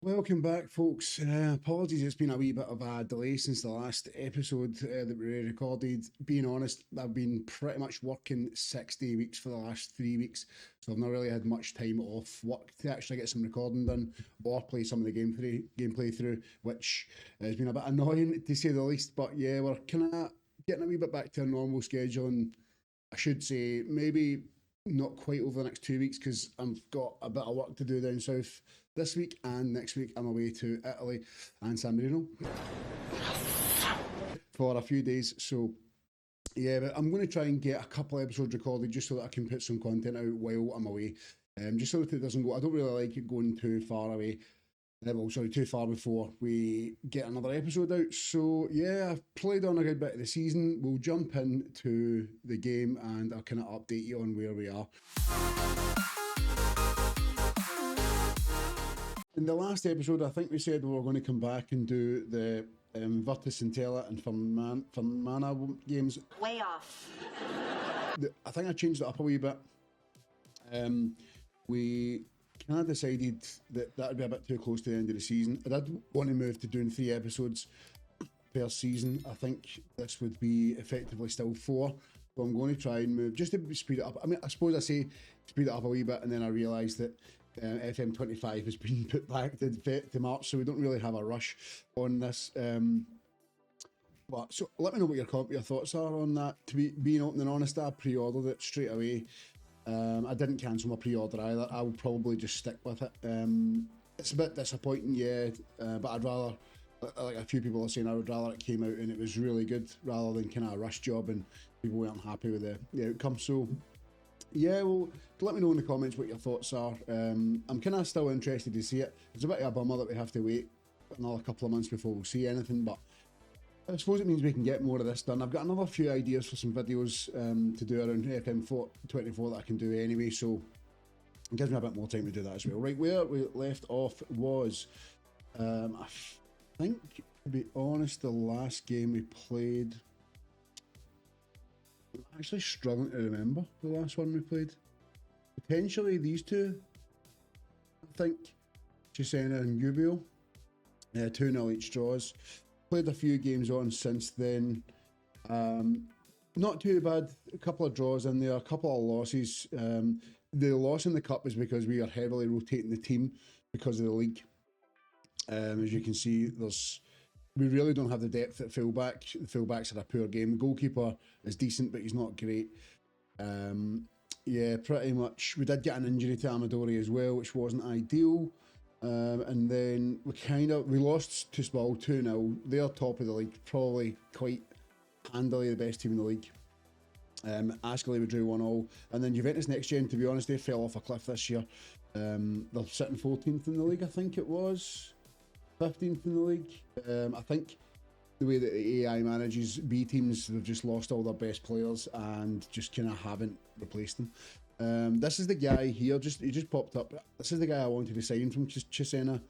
Welcome back, folks. Apologies, it's been a wee bit of a delay since the last episode that we recorded. Being honest, I've been pretty much working 6 day weeks for the last 3 weeks, so I've not really had much time off work to actually get some recording done or play some of the gameplay through, which has been a bit annoying to say the least. But yeah, we're kind of getting a wee bit back to a normal schedule, and I should say maybe not quite over the next 2 weeks because I've got a bit of work to do down south this week, and next week I'm away to Italy and San Marino for a few days. So yeah, but I'm going to try and get a couple of episodes recorded just so that I can put some content out while I'm away. Just so that it doesn't go. I don't really like it going too far away. Well, sorry, too far before we get another episode out. So yeah, I've played on a good bit of the season. We'll jump into the game and I'll kind of update you on where we are. In the last episode, I think we said we were going to come back and do the Virtus Entella and Fermana games. Way off. I think I changed it up a wee bit. We kind of decided that would be a bit too close to the end of the season. I did want to move to doing 3 episodes per season. I think this would be effectively still 4. So I'm going to try and move just to speed it up. I mean, I suppose I say speed it up a wee bit, and then I realised that FM25 has been put back to March, so we don't really have a rush on this. But so let me know what your thoughts are on that. To be being open and honest, I pre-ordered it straight away. I didn't cancel my pre-order either. I will probably just stick with it. It's a bit disappointing, yeah, but I'd rather, like a few people are saying, I would rather it came out and it was really good rather than kind of a rush job and people weren't happy with the outcome. So yeah, well, let me know in the comments what your thoughts are. I'm kind of still interested to see it. It's a bit of a bummer that we have to wait another couple of months before we'll see anything, but I suppose it means we can get more of this done. I've got another few ideas for some videos to do around FM24 that I can do anyway, so it gives me a bit more time to do that as well. Right, where we left off was, I think, to be honest, the last game we played, I'm actually struggling to remember the last one we played. Potentially these two, I think, Cesena and Ubio, 2-0 each draws. Played a few games on since then. Not too bad. A couple of draws in there, a couple of losses. The loss in the cup is because we are heavily rotating the team because of the league. As you can see, we really don't have the depth at fullback. The fullbacks had a poor game. The goalkeeper is decent, but he's not great. Yeah, pretty much. We did get an injury to Amadori as well, which wasn't ideal. And then we lost to Spal 2-0. They're top of the league, probably quite handily the best team in the league. Ascoli we drew 1-1, and then Juventus Next Gen, to be honest, they fell off a cliff this year. They're sitting 14th in the league, I think it was 15th in the league. I think the way that the AI manages B teams, they've just lost all their best players and just kind of haven't replaced them. This is the guy here, he just popped up. This is the guy I wanted to sign from Cesena.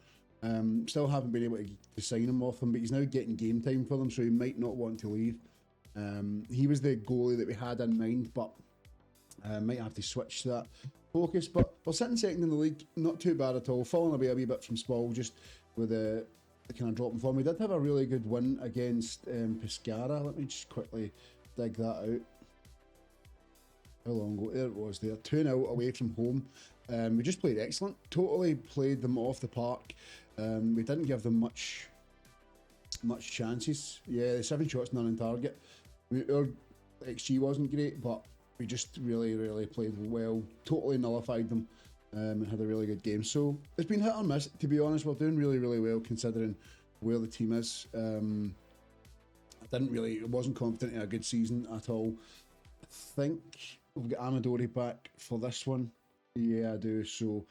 Still haven't been able to sign him off him, but he's now getting game time for them, so he might not want to leave. He was the goalie that we had in mind, but might have to switch that focus. But we're sitting second in the league, not too bad at all. Falling away a wee bit from Spal, just with the kind of dropping form. We did have a really good win against Pescara. Let me just quickly dig that out. How long ago? There it was there. 2-0 away from home. We just played excellent. Totally played them off the park. We didn't give them much chances. Yeah, 7 shots, none on target. Our XG wasn't great, but we just really played well. Totally nullified them and had a really good game. So it's been hit or miss, to be honest. We're doing really well considering where the team is. I wasn't confident in a good season at all. I think we've got Amadori back for this one. Yeah, I do. So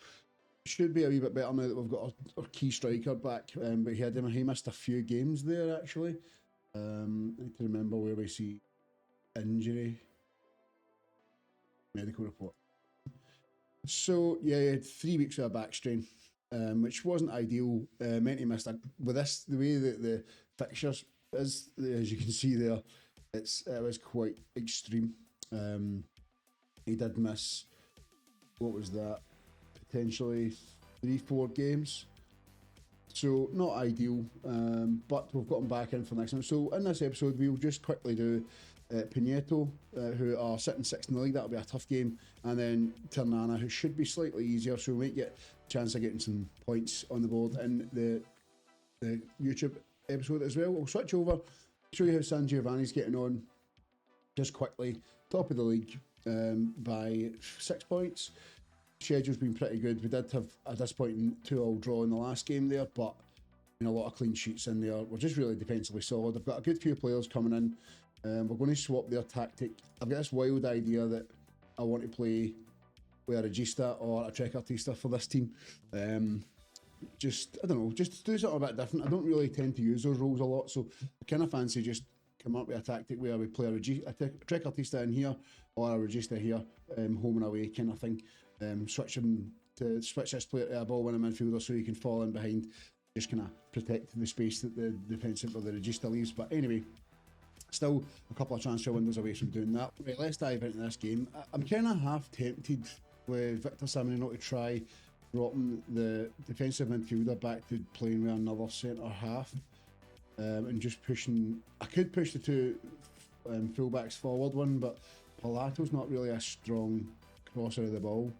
should be a wee bit better now that we've got our key striker back. But he missed a few games there actually. I need to remember where we see injury. Medical report. So yeah, he had 3 weeks of a back strain, which wasn't ideal. Meant he missed with this, the way that the fixtures is, as you can see there, it was quite extreme. He did miss, what was that, potentially 3-4 games. So not ideal, but we've got them back in for next time. So in this episode, we'll just quickly do Pineto, who are sitting sixth in the league. That'll be a tough game. And then Ternana, who should be slightly easier, so we might get a chance of getting some points on the board in the YouTube episode as well. We'll switch over, show you how San Giovanni's getting on just quickly. Top of the league by 6 points. Schedule's been pretty good. We did have a disappointing 2-2 draw in the last game there, but a lot of clean sheets in there. We're just really defensively solid. I've got a good few players coming in. We're going to swap their tactic. I've got this wild idea that I want to play with a Regista or a Trequartista for this team. I don't know, just do something a bit different. I don't really tend to use those roles a lot, so I kind of fancy just come up with a tactic where we play a Trequartista in here or a Regista here, home and away kind of thing. Switch this player to a ball-winning midfielder so he can fall in behind, just kind of protect the space that the defensive or the Regista leaves. But anyway, still a couple of transfer windows away from doing that. Right, let's dive into this game. I'm kind of half tempted with Victor San Marino to try dropping the defensive midfielder back to playing with another centre half, and just pushing. I could push the two fullbacks forward one, but Palato's not really a strong crosser of the ball.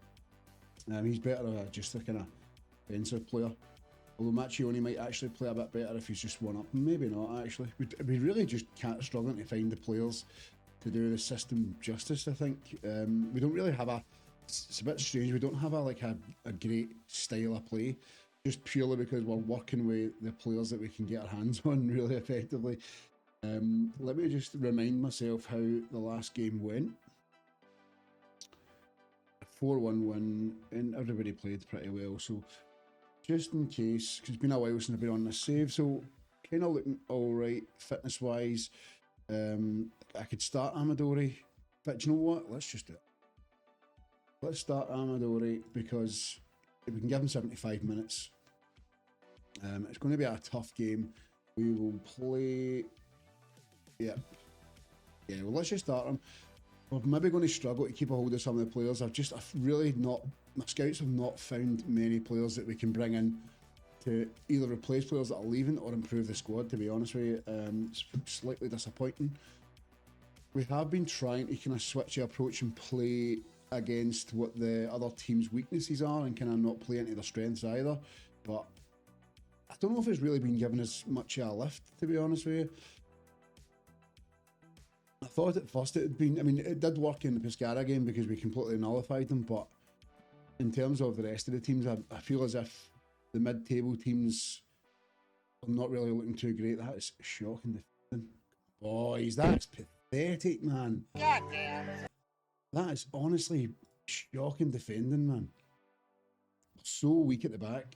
He's better just a kind of defensive player. Although Macchioni might actually play a bit better if he's just one up. Maybe not, actually. We really just can't struggling to find the players to do the system justice, I think. We don't really have it's a bit strange, we don't have a great style of play, just purely because we're working with the players that we can get our hands on really effectively. Let me just remind myself how the last game went. 4-1 win, and everybody played pretty well, so just in case, because it's been a while since I've been on this save, so kind of looking alright fitness wise. I could start Amadori, but do you know what? Let's just do it. Let's start Amadori because if we can give him 75 minutes, it's going to be a tough game. We will play. Yeah, well, let's just start him. We're maybe going to struggle to keep a hold of some of the players. I've really not, my scouts have not found many players that we can bring in to either replace players that are leaving or improve the squad, to be honest with you. It's slightly disappointing. We have been trying to kind of switch the approach and play against what the other team's weaknesses are and kind of not play into their strengths either. But I don't know if it's really been given as much of a lift, to be honest with you. I thought at first it had been, it did work in the Pescara game because we completely nullified them, but in terms of the rest of the teams, I feel as if the mid-table teams are not really looking too great. That is shocking defending. Boys, that's pathetic, man. God damn. That is honestly shocking defending, man. So weak at the back.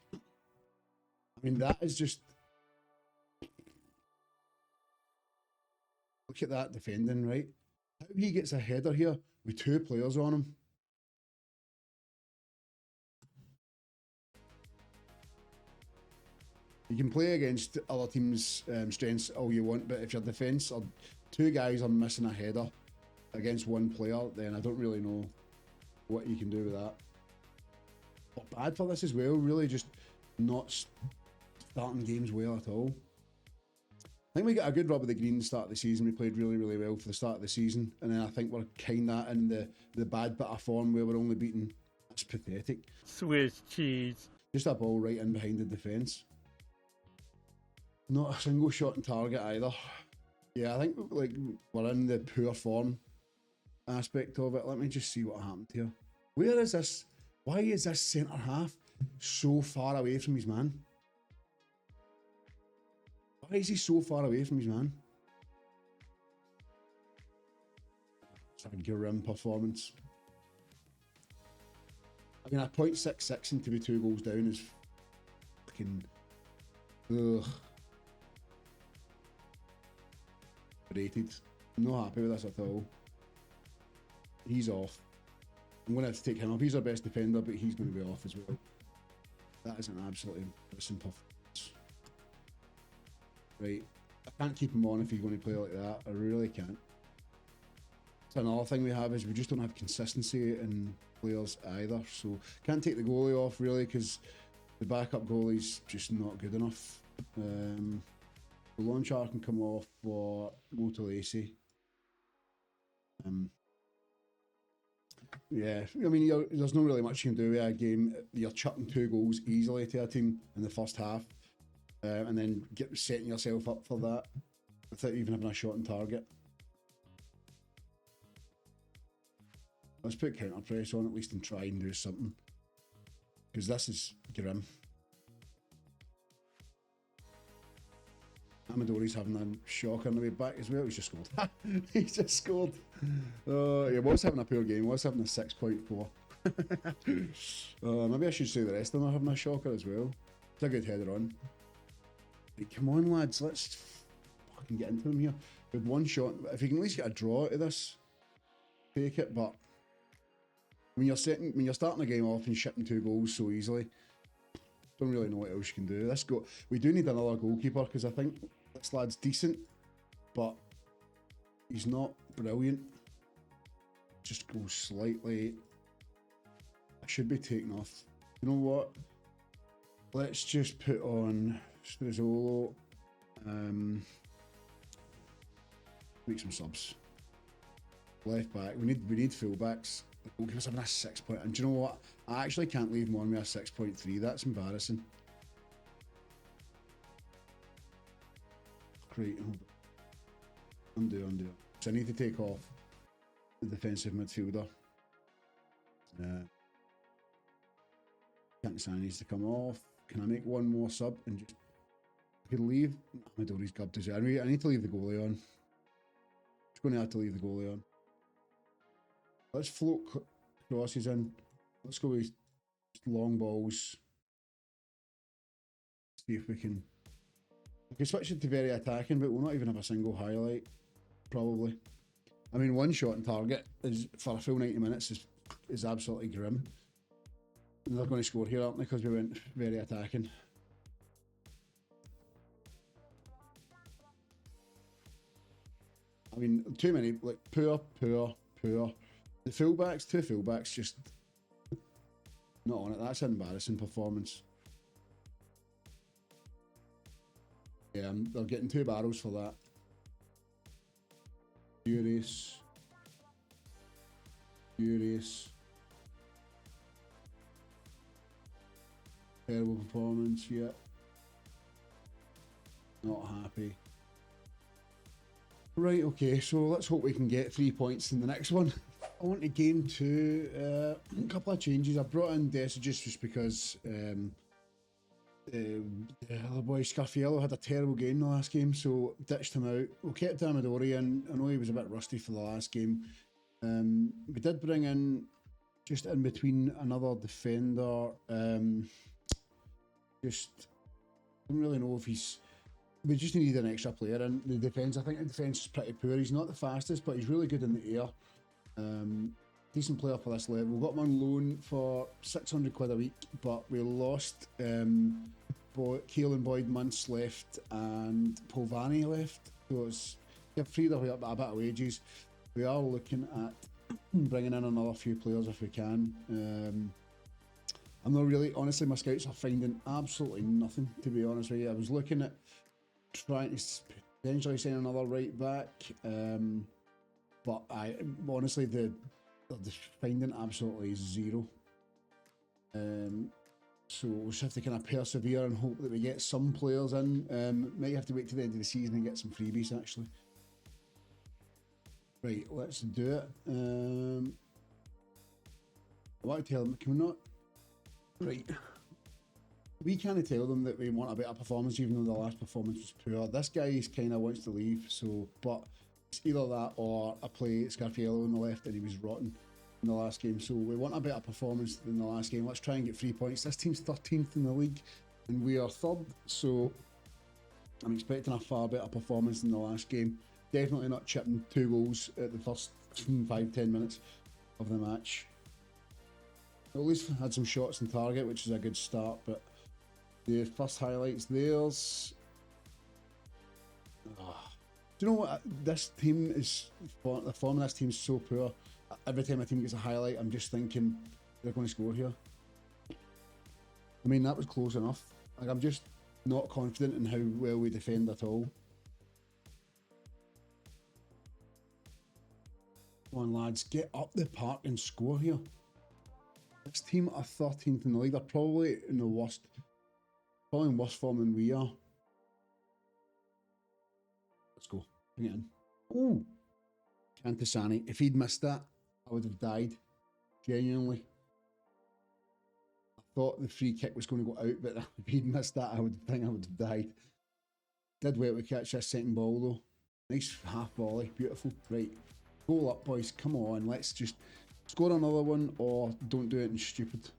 That is just... Look at that defending, right? How he gets a header here with two players on him. You can play against other teams' strengths all you want, but if your defence or two guys are missing a header against one player, then I don't really know what you can do with that. Not bad for this as well, really just not starting games well at all. I think we got a good rub of the green start of the season. We played really, really well for the start of the season, and then I think we're kind of in the bad bit of form where we're only beaten. That's pathetic. Swiss cheese. Just a ball right in behind the defence. Not a single shot on target either. Yeah, I think we're in the poor form aspect of it. Let me just see what happened here. Where is this? Why is this centre half so far away from his man? Why is he so far away from his man? It's a grim performance. A 0.66 and to be 2 goals down is fucking... Ugh. Rated. I'm not happy with this at all. He's off. I'm going to have to take him off. He's our best defender, but he's going to be off as well. That is an absolutely embarrassing performance. Right, I can't keep him on if he's going to play like that. I really can't. So another thing we have is we just don't have consistency in players either. So can't take the goalie off really because The backup goalie's just not good enough. The launcher can come off for Motolesi. Yeah, I mean, there's not really much you can do with a game. You're chucking 2 goals easily to a team in the first half, and then setting yourself up for that without even having a shot on target. Let's put counter press on at least and try and do something, because this is grim. Amadori's having a shocker on the way back as well. He's just scored. He's just scored. He was having a poor game. He was having a 6.4. Maybe I should say the rest of them are having a shocker as well. It's a good header on. Hey, come on, lads. Let's fucking get into them here. With one shot, if you can at least get a draw out of this, take it. But when you're starting a game off and shipping 2 goals so easily, don't really know what else you can do. We do need another goalkeeper, because I think this lad's decent, but he's not brilliant. Just goes slightly. I should be taken off. You know what? Let's just put on Strizzolo. Make some subs. Left back. We need fullbacks. The goalkeeper's having a 6 point. And do you know what? I actually can't leave him on with a 6.3. That's embarrassing. Great. Undo. So I need to take off the defensive midfielder. Kansani needs to come off. Can I make one more sub and just... I could leave... Midori's gubbed as well. I need to leave the goalie on. Just going to have to leave the goalie on. Let's float crosses in. Let's go with long balls. See if we can switch it to very attacking, but we'll not even have a single highlight, probably. I mean, one shot on target is for a full 90 minutes is absolutely grim. They're going to score here, aren't they? Because we went very attacking. I mean, too many, like, poor. The fullbacks, 2 fullbacks, just not on it. That's an embarrassing performance. Yeah, they're getting 2 barrels for that. Furious. Terrible performance, yeah. Not happy. Right, okay, so let's hope we can get 3 points in the next one. On to game 2, a couple of changes. I brought in Desages just because the other boy Scarfiello had a terrible game the last game, so ditched him out. We kept Amadori in. I know he was a bit rusty for the last game. We did bring in, just in between, another defender. Just don't really know if he's... We just needed an extra player in the defence. I think the defence is pretty poor. He's not the fastest, but he's really good in the air. Decent player for this level. We got him on loan for 600 quid a week, but we lost Keelan Boyd Muntz left and Polvani left. So they've freed up a bit of wages. We are looking at bringing in another few players if we can. I'm not really, honestly, my scouts are finding absolutely nothing, to be honest with you. I was looking at trying to potentially sign another right back, but honestly, they're just finding absolutely zero. So we'll just have to kind of persevere and hope that we get some players in. Might have to wait to the end of the season and get some freebies, actually. Right, let's do it. I want to tell them, can we not? Right. We can't tell them that we want a better performance, even though the last performance was poor. This guy kind of wants to leave, so, but it's either that or I play Scarfiello on the left and he was rotten in the last game. So we want a better performance than the last game. Let's try and get 3 points. This team's 13th in the league and we are 3rd, so I'm expecting a far better performance than the last game. Definitely not chipping 2 goals at the first 5-10 minutes of the match. At least had some shots on target, which is a good start, but the first highlights, theirs. Oh. Do you know what? This team is, the form of this team is so poor. Every time a team gets a highlight, I'm just thinking they're going to score here. I mean, that was close enough. Like, I'm just not confident in how well we defend at all. Come on, lads, get up the park and score here. This team are 13th in the league. They're probably in worse form than we are. Let's go. Bring it in. Ooh. Cantasani. If he'd missed that, I would have died. Genuinely. I thought the free kick was going to go out, but if he'd missed that, I would have died. Did well to catch this second ball though. Nice half volley. Beautiful. Right. Goal up, boys. Come on. Let's just score another one or don't do it and stupid.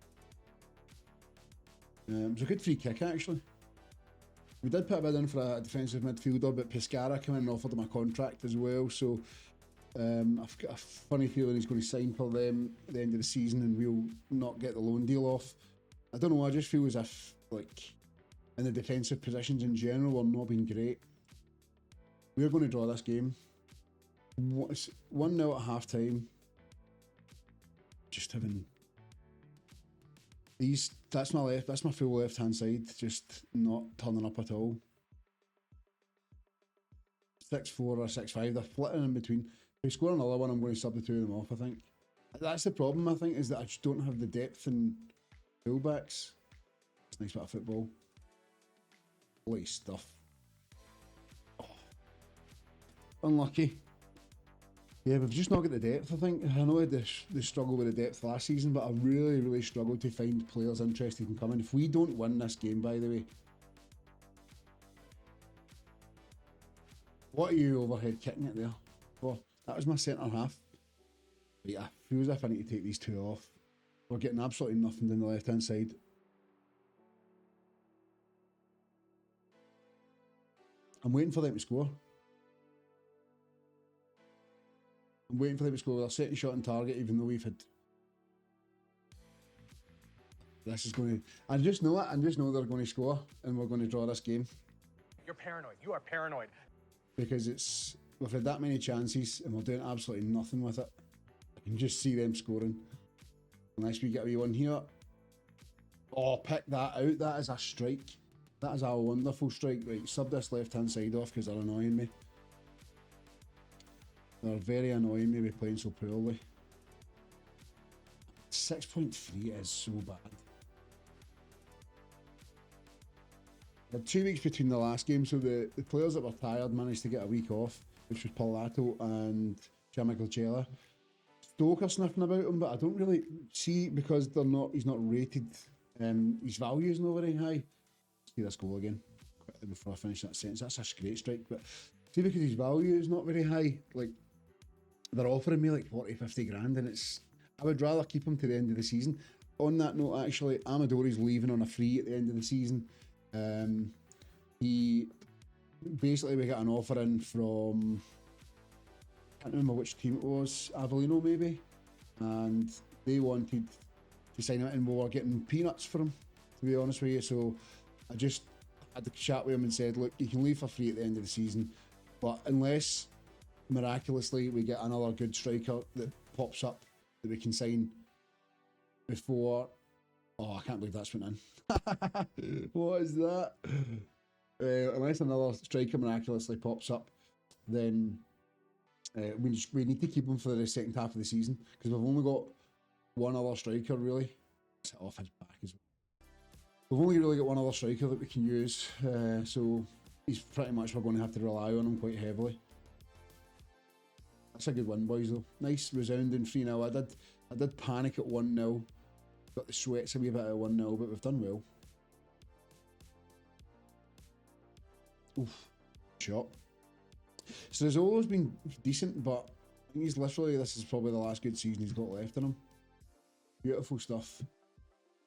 It was a good free kick actually. We did put a bid in for a defensive midfielder, but Pescara came in and offered him a contract as well, so I've got a funny feeling he's going to sign for them at the end of the season and we'll not get the loan deal off. I don't know, I just feel as if, like, in the defensive positions in general, we're not being great. We're going to draw this game. 1-0 at half time. Just having these, that's my full left hand side, just not turning up at all. 6-4 or 6-5, they're flitting in between. If we score another one, I'm going to sub the two of them off, I think. That's the problem, I think, is that I just don't have the depth in fullbacks. It's a nice bit of football. Holy stuff. Oh. Unlucky. Yeah, we've just not got the depth, I think. I know I had the struggle with the depth last season, but I really, really struggled to find players interested in coming. If we don't win this game, by the way... What are you overhead kicking it there for? That was my centre half. But yeah, feels as if I need to take these two off. We're getting absolutely nothing down the left hand side. I'm waiting for them to score. I'm waiting for them to score. They're setting shot on target, even though we've had... This is going to... I just know it. I just know they're going to score, and we're going to draw this game. You're paranoid. You are paranoid. Because we've had that many chances, and we're doing absolutely nothing with it. I can just see them scoring. Unless we get a wee one here. Oh, pick that out. That is a strike. That is a wonderful strike. Right, sub this left-hand side off because they're annoying me. They're very annoying me with playing so poorly. 6.3 is so bad. I had 2 weeks between the last game, so the players that were tired managed to get a week off, which was Parlato and Giammagliocella. Stoke are sniffing about him, but I don't really see, because he's not rated, his value is not very high. See this goal again, quickly before I finish that sentence. That's a great strike, but see, because his value is not very high, like, they're offering me like 40, 50 grand, and I would rather keep him to the end of the season. On that note, actually, Amadori's leaving on a free at the end of the season. We got an offer in from, I can't remember which team it was, Avellino maybe, and they wanted to sign him, and we were getting peanuts for him, to be honest with you. So I just had a chat with him and said, look, you can leave for free at the end of the season, but unless miraculously we get another good striker that pops up that we can sign before... Oh, I can't believe that's went in. What is that? Unless another striker miraculously pops up, then we need to keep him for the second half of the season, because we've only got one other striker really. It's off his back as well. We've only really got one other striker that we can use, so he's pretty much, we're going to have to rely on him quite heavily. That's a good win, boys, though. Nice resounding 3-0. I did panic at 1-0. Got the sweats a wee bit at 1-0, but we've done well. Oof. Shot. So there's always been decent, but I think this is probably the last good season he's got left in him. Beautiful stuff.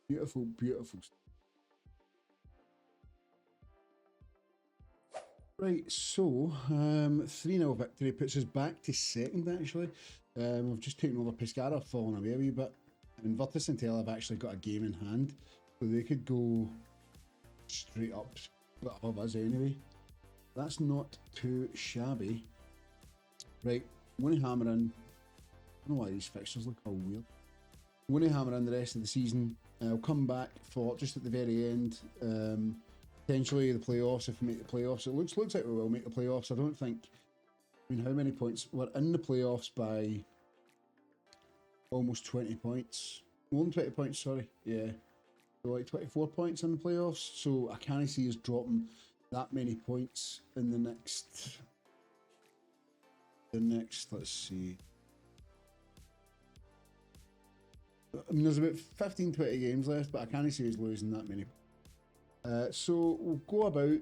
Beautiful, beautiful stuff. Right, so 3-0 victory puts us back to second, actually. We've just taken over Pescara, fallen away a wee bit. And Virtus and Tel have actually got a game in hand, so they could go straight up above us anyway. That's not too shabby. Right, I'm going to hammer in. I don't know why these fixtures look all weird. I'm going to hammer in the rest of the season I'll come back for just at the very end. Potentially the playoffs, if we make the playoffs. It looks like we will make the playoffs. I don't think. I mean, how many points? We're in the playoffs by almost 20 points. More than 20 points, sorry. Yeah. So like 24 points in the playoffs. So I can't see us dropping that many points in the next, let's see. I mean, there's about 15, 20 games left, but I can't see us losing that many. So we'll go about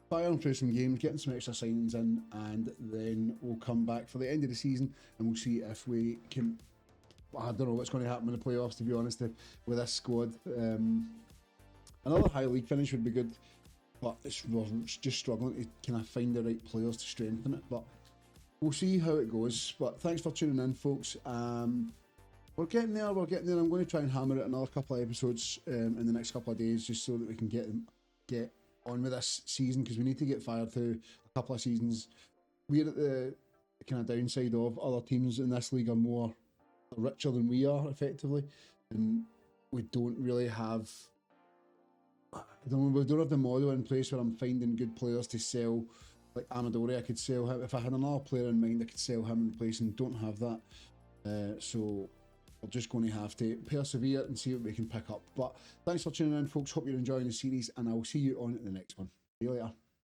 firing through some games, getting some extra signings in, and then we'll come back for the end of the season and we'll see if we can. I don't know what's going to happen in the playoffs, to be honest, with this squad. Another high league finish would be good, but we're just struggling to kind of find the right players to strengthen it. But we'll see how it goes. But thanks for tuning in, folks. We're getting there. I'm going to try and hammer it another couple of episodes in the next couple of days, just so that we can get on with this season, because we need to get fired through a couple of seasons. We're at the kind of downside of other teams in this league are more richer than we are, effectively, and we don't really have. We don't have the model in place where I'm finding good players to sell. Like Amadori, I could sell him if I had another player in mind. I could sell him in place, and don't have that. So we're just going to have to persevere and see what we can pick up. But thanks for tuning in, folks. Hope you're enjoying the series, and I'll see you on the next one. See you later.